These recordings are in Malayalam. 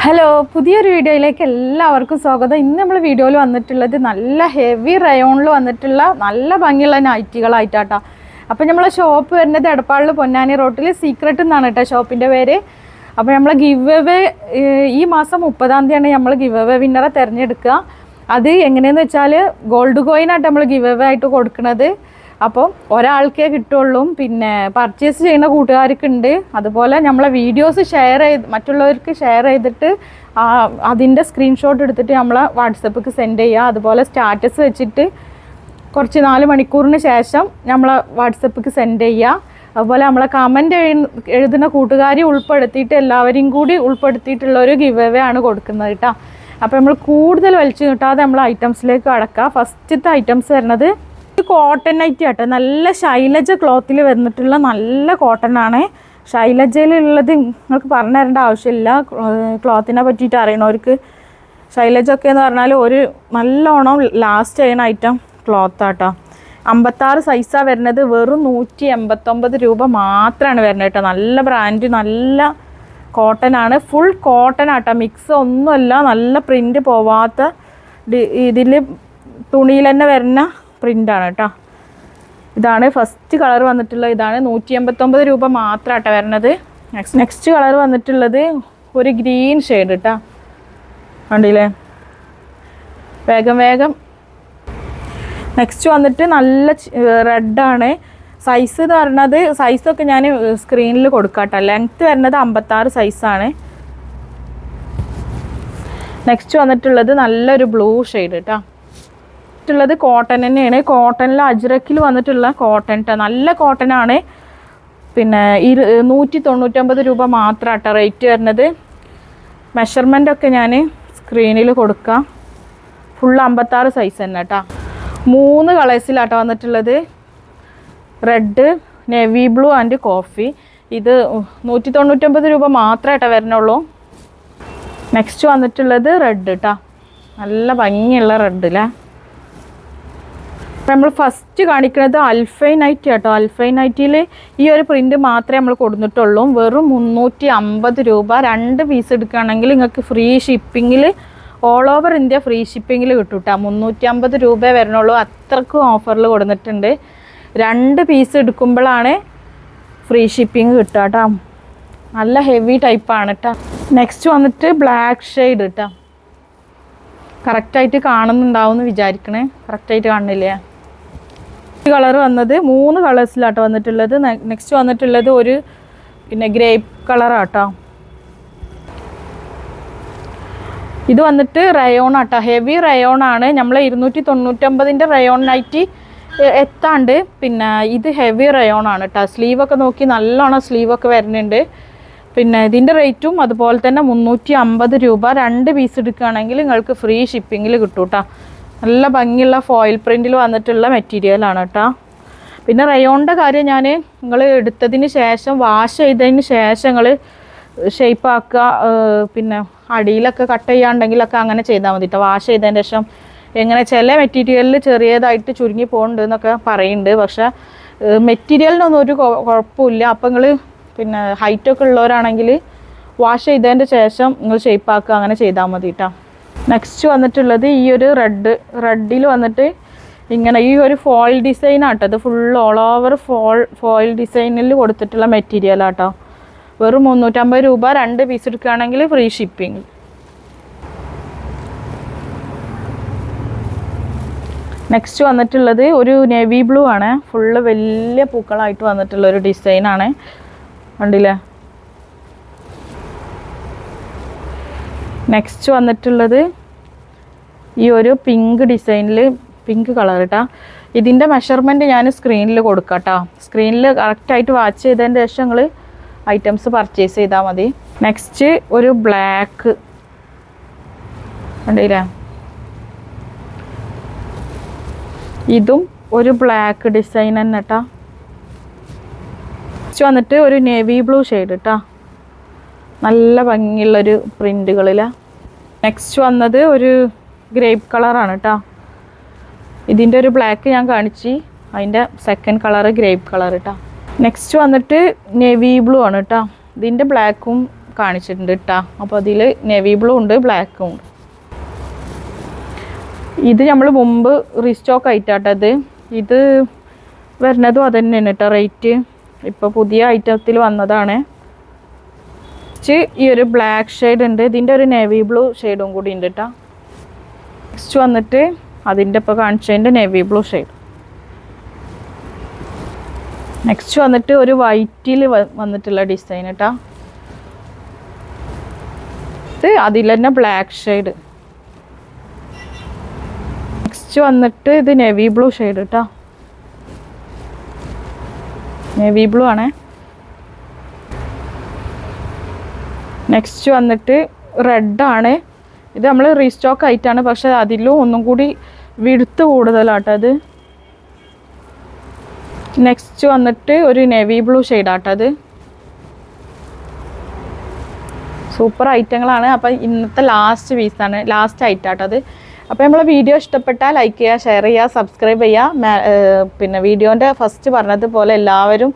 ഹലോ, പുതിയൊരു വീഡിയോയിലേക്ക് എല്ലാവർക്കും സ്വാഗതം. ഇന്ന് നമ്മൾ വീഡിയോയിൽ വന്നിട്ടുള്ളത് നല്ല ഹെവി റയോണിൽ വന്നിട്ടുള്ള നല്ല ഭംഗിയുള്ള നൈറ്റികളായിട്ടാട്ടോ. അപ്പോൾ നമ്മളെ ഷോപ്പ് വരുന്നത് എടപ്പാളിൽ പൊന്നാനി റോട്ടിൽ സീക്രട്ട് എന്നാണ് കേട്ടോ ഷോപ്പിൻ്റെ പേര്. അപ്പോൾ നമ്മളെ ഗിവ് അവേ ഈ മാസം 30-ാം തീയതിയാണ് നമ്മൾ ഗിവ് അവേ വിന്നറെ തിരഞ്ഞെടുക്കുക. അത് എങ്ങനെയെന്ന് വെച്ചാൽ ഗോൾഡ് കോയിനായിട്ട് നമ്മൾ ഗിവ് അവേ ആയിട്ട് കൊടുക്കുന്നത്. അപ്പോൾ ഒരാൾക്കേ കിട്ടുള്ളൂ. പിന്നെ പർച്ചേസ് ചെയ്യുന്ന കൂട്ടുകാർക്കുണ്ട്. അതുപോലെ നമ്മളെ വീഡിയോസ് മറ്റുള്ളവർക്ക് ഷെയർ ചെയ്തിട്ട് അതിൻ്റെ സ്ക്രീൻഷോട്ട് എടുത്തിട്ട് നമ്മളെ വാട്സപ്പിക്ക് സെൻഡ് ചെയ്യുക. അതുപോലെ സ്റ്റാറ്റസ് വെച്ചിട്ട് കുറച്ച് 4 മണിക്കൂറിന് ശേഷം നമ്മളെ വാട്സപ്പിക്ക് സെൻഡ് ചെയ്യുക. അതുപോലെ നമ്മളെ കമൻറ്റ് എഴുതുന്ന കൂട്ടുകാരെ ഉൾപ്പെടുത്തിയിട്ട് എല്ലാവരെയും കൂടി ഉൾപ്പെടുത്തിയിട്ടുള്ളൊരു ഗിവ് അവേ ആണ് കൊടുക്കുന്നത് കേട്ടോ. അപ്പോൾ നമ്മൾ കൂടുതൽ വലിച്ചു കിട്ടാതെ നമ്മൾ ഐറ്റംസിലേക്ക് കടക്കുക. ഫസ്റ്റത്തെ ഐറ്റംസ് വരുന്നത് കോട്ടൺ നൈറ്റി ആട്ടോ. നല്ല ശൈലജ ക്ലോത്തിൽ വന്നിട്ടുള്ള നല്ല കോട്ടൺ ആണ്. ശൈലജയിലുള്ളത് നിങ്ങൾക്ക് പറഞ്ഞു തരേണ്ട ആവശ്യമില്ല. ക്ലോത്തിനെ പറ്റിയിട്ട് അറിയണവർക്ക് ശൈലജൊക്കെ എന്ന് പറഞ്ഞാൽ ഒരു നല്ലോണം ലാസ്റ്റ് ചെയ്യുന്ന ഐറ്റം ക്ലോത്താട്ടോ. 56 സൈസാണ് വരുന്നത്. വെറും 189 രൂപ മാത്രമാണ് വരുന്നത് കേട്ടോ. നല്ല ബ്രാൻഡ്, നല്ല കോട്ടൺ ആണ്. ഫുൾ കോട്ടൺ ആട്ടോ, മിക്സ് ഒന്നുമല്ല. നല്ല പ്രിൻ്റ് പോവാത്ത ഇതിൽ തുണിയിൽ തന്നെ വരുന്ന പ്രിൻ്റാണ് കേട്ടോ. ഇതാണ് ഫസ്റ്റ് കളർ വന്നിട്ടുള്ളത്. ഇതാണ് 189 രൂപ മാത്രമാട്ടോ വരുന്നത്. നെക്സ്റ്റ് കളർ വന്നിട്ടുള്ളത് ഒരു ഗ്രീൻ ഷെയ്ഡ് കേട്ടോ. കണ്ടില്ലേ, വേഗം. നെക്സ്റ്റ് വന്നിട്ട് നല്ല റെഡാണ്. സൈസ് എന്ന് പറഞ്ഞത് സൈസൊക്കെ ഞാൻ സ്ക്രീനിൽ കൊടുക്കാം കേട്ടോ. ലെങ്ത്ത് വരുന്നത് 56 സൈസാണ്. നെക്സ്റ്റ് വന്നിട്ടുള്ളത് നല്ലൊരു ബ്ലൂ ഷെയ്ഡ് കേട്ടോ. ുള്ളത് കോട്ടൺ തന്നെയാണ്. കോട്ടണിൽ അജ്രക്കിൽ വന്നിട്ടുള്ള കോട്ടൺ കേട്ടോ. നല്ല കോട്ടൺ ആണ്. പിന്നെ 199 രൂപ മാത്രമാട്ടോ റേറ്റ് വരുന്നത്. മെഷർമെൻ്റൊക്കെ ഞാൻ സ്ക്രീനിൽ കൊടുക്കാം. ഫുൾ 56 സൈസ് തന്നെ കേട്ടോ. 3 കളേഴ്സിലാട്ടോ വന്നിട്ടുള്ളത്. Red, navy blue and coffee. ഇത് 199 രൂപ മാത്രമായിട്ടോ വരണുള്ളൂ. നെക്സ്റ്റ് വന്നിട്ടുള്ളത് റെഡ് കേട്ടോ. നല്ല ഭംഗിയുള്ള റെഡ് അല്ലേ. നമ്മൾ ഫസ്റ്റ് കാണിക്കുന്നത് അൽഫൈൻ നൈറ്റി കേട്ടോ. അൽഫൈൻ നൈറ്റിയിൽ ഈ ഒരു പ്രിൻറ്റ് മാത്രമേ നമ്മൾ കൊടുത്തിട്ടുള്ളൂ. വെറും 350 രൂപ. 2 പീസ് എടുക്കുകയാണെങ്കിൽ നിങ്ങൾക്ക് ഫ്രീ ഷിപ്പിങ്ങിൽ ഓൾ ഓവർ ഇന്ത്യ ഫ്രീ ഷിപ്പിങ്ങിൽ കിട്ടും കേട്ടോ. 350 രൂപ വരണുള്ളൂ. അത്രക്കും ഓഫറിൽ കൊടുത്തിട്ടുണ്ട്. 2 പീസ് എടുക്കുമ്പോഴാണ് ഫ്രീ ഷിപ്പിംഗ് കിട്ടുക കേട്ടോ. നല്ല ഹെവി ടൈപ്പാണ് കേട്ടോ. നെക്സ്റ്റ് വന്നിട്ട് ബ്ലാക്ക് ഷെയ്ഡ് കേട്ടോ. കറക്റ്റായിട്ട് കാണുന്നുണ്ടാവും എന്ന് വിചാരിക്കണേ. കറക്റ്റായിട്ട് കാണുന്നില്ലേ. കളർ വന്നത് 3 കളേഴ്സിലാട്ടോ വന്നിട്ടുള്ളത്. നെക്സ്റ്റ് വന്നിട്ടുള്ളത് ഒരു പിന്നെ ഗ്രേപ്പ് കളറാട്ടോ. ഇത് വന്നിട്ട് റയോൺ ആട്ടോ. ഹെവി റയോൺ ആണ്. നമ്മൾ 299ൻ്റെ റയോൺ നൈറ്റി എത്താണ്ട്. പിന്നെ ഇത് ഹെവി റയോൺ ആണ് കേട്ടോ. സ്ലീവൊക്കെ നോക്കി നല്ലോണം സ്ലീവൊക്കെ വരുന്നുണ്ട്. പിന്നെ ഇതിൻ്റെ റേറ്റും അതുപോലെ തന്നെ 350 രൂപ. 2 പീസ് എടുക്കുകയാണെങ്കിൽ നിങ്ങൾക്ക് ഫ്രീ ഷിപ്പിങ്ങിൽ കിട്ടും കേട്ടോ. നല്ല ഭംഗിയുള്ള ഫോയിൽ പ്രിൻറ്റിൽ വന്നിട്ടുള്ള മെറ്റീരിയലാണ് കേട്ടോ. പിന്നെ റയോണിൻ്റെ കാര്യം നിങ്ങൾ എടുത്തതിന് ശേഷം വാഷ് ചെയ്തതിന് ശേഷം നിങ്ങൾ ഷേപ്പാക്കുക. പിന്നെ അടിയിലൊക്കെ കട്ട് ചെയ്യാണ്ടെങ്കിലൊക്കെ അങ്ങനെ ചെയ്താൽ മതി കേട്ടോ. വാഷ് ചെയ്തതിന് ശേഷം എങ്ങനെ ചില മെറ്റീരിയലിൽ ചെറിയതായിട്ട് ചുരുങ്ങി പോകുന്നുണ്ട് എന്നൊക്കെ പറയുന്നുണ്ട്. പക്ഷേ മെറ്റീരിയലിനൊന്നും ഒരു കുഴപ്പമില്ല. അപ്പോൾ നിങ്ങൾ പിന്നെ ഹൈറ്റൊക്കെ ഉള്ളവരാണെങ്കിൽ വാഷ് ചെയ്തതിൻ്റെ ശേഷം നിങ്ങൾ ഷേപ്പാക്കുക, അങ്ങനെ ചെയ്താൽ മതി കേട്ടോ. നെക്സ്റ്റ് വന്നിട്ടുള്ളത് ഈ ഒരു റെഡിൽ വന്നിട്ട് ഇങ്ങനെ ഈ ഒരു ഫോയിൽ ഡിസൈൻ ആട്ടോ. ഇത് ഫുൾ ഓൾ ഓവർ ഫോയിൽ ഡിസൈനിൽ കൊടുത്തിട്ടുള്ള മെറ്റീരിയൽ ആട്ടോ. വെറും 350 രൂപ. 2 പീസ് എടുക്കുകയാണെങ്കിൽ ഫ്രീ ഷിപ്പിംഗ്. നെക്സ്റ്റ് വന്നിട്ടുള്ളത് ഒരു നേവി ബ്ലൂ ആണ്. ഫുള്ള് വലിയ പൂക്കളായിട്ട് വന്നിട്ടുള്ളൊരു ഡിസൈനാണ്. കണ്ടില്ലേ. നെക്സ്റ്റ് വന്നിട്ടുള്ളത് ഈ ഒരു പിങ്ക് ഡിസൈനിൽ പിങ്ക് കളർ കേട്ടോ. ഇതിൻ്റെ മെഷർമെൻറ്റ് ഞാൻ സ്ക്രീനിൽ കൊടുക്കാം കേട്ടോ. സ്ക്രീനിൽ കറക്റ്റായിട്ട് വാച്ച് ചെയ്തതിൻ്റെ ശേഷം നിങ്ങൾ ഐറ്റംസ് പർച്ചേസ് ചെയ്താൽ മതി. നെക്സ്റ്റ് ഒരു ബ്ലാക്ക് കണ്ടില്ലേ. ഇതും ഒരു ബ്ലാക്ക് ഡിസൈൻ തന്നെ കേട്ടോ. നെക്സ്റ്റ് വന്നിട്ട് ഒരു നേവി ബ്ലൂ ഷെയ്ഡ് കേട്ടോ. നല്ല ഭംഗിയുള്ളൊരു പ്രിൻറ്റുകളിലാണ്. നെക്സ്റ്റ് വന്നത് ഒരു ഗ്രേപ്പ് കളറാണ് കേട്ടോ. ഇതിൻ്റെ ഒരു ബ്ലാക്ക് ഞാൻ കാണിച്ച്, അതിൻ്റെ സെക്കൻഡ് കളറ് ഗ്രേപ്പ് കളർ കേട്ടോ. നെക്സ്റ്റ് വന്നിട്ട് നേവി ബ്ലൂ ആണ് കേട്ടോ. ഇതിൻ്റെ ബ്ലാക്കും കാണിച്ചിട്ടുണ്ട് കേട്ടോ. അപ്പോൾ അതിൽ നേവി ബ്ലൂ ഉണ്ട്, ബ്ലാക്കും ഉണ്ട്. ഇത് നമ്മൾ മുമ്പ് റീസ്റ്റോക്ക് ആയിട്ടാട്ടത്. ഇത് വരുന്നതും അത് തന്നെയാണ് കേട്ടോ റേറ്റ്. ഇപ്പോൾ പുതിയ ഐറ്റത്തിൽ വന്നതാണ്. ഈ ഒരു ബ്ലാക്ക് ഷെയ്ഡ് ഉണ്ട്, ഇതിൻ്റെ ഒരു നേവി ബ്ലൂ ഷെയ്ഡും കൂടി ഉണ്ട് കേട്ടോ. നെക്സ്റ്റ് വന്നിട്ട് അതിൻ്റെ ഇപ്പോൾ കാണിച്ചതിൻ്റെ നേവി ബ്ലൂ ഷെയ്ഡ്. നെക്സ്റ്റ് വന്നിട്ട് ഒരു വൈറ്റിൽ വന്നിട്ടുള്ള ഡിസൈൻ കേട്ടോ. ഇത് അതിൽ തന്നെ ബ്ലാക്ക് ഷെയ്ഡ്. നെക്സ്റ്റ് വന്നിട്ട് ഇത് നേവി ബ്ലൂ ഷെയ്ഡ് കേട്ടോ. നേവി ബ്ലൂ ആണ്. നെക്സ്റ്റ് വന്നിട്ട് റെഡാണ്. ഇത് നമ്മൾ റീസ്റ്റോക്ക് ആയിട്ടാണ്, പക്ഷെ അതിലും ഒന്നും കൂടി വിടുത്ത് കൂടുതലാട്ടോ അത്. നെക്സ്റ്റ് വന്നിട്ട് ഒരു നേവി ബ്ലൂ ഷെയ്ഡാട്ടോ അത്. സൂപ്പർ ഐറ്റങ്ങളാണ്. അപ്പം ഇന്നത്തെ ലാസ്റ്റ് പീസാണ്, ലാസ്റ്റ് ഐറ്റാട്ടോ അത്. അപ്പോൾ നമ്മളെ വീഡിയോ ഇഷ്ടപ്പെട്ടാൽ ലൈക്ക് ചെയ്യുക, ഷെയർ ചെയ്യുക, സബ്സ്ക്രൈബ് ചെയ്യുക. പിന്നെ വീഡിയോൻ്റെ ഫസ്റ്റ് പറഞ്ഞതുപോലെ എല്ലാവരും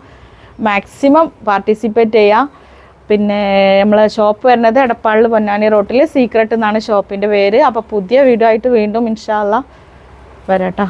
മാക്സിമം പാർട്ടിസിപ്പേറ്റ് ചെയ്യുക. പിന്നെ നമ്മളെ ഷോപ്പ് വരുന്നത് എടപ്പാളിൽ പൊന്നാനി റോട്ടിൽ സീക്രട്ട് എന്നാണ് ഷോപ്പിൻ്റെ പേര്. അപ്പോൾ പുതിയ വീഡിയോ ആയിട്ട് വീണ്ടും ഇൻഷാ അല്ലാഹ് വരാട്ടോ.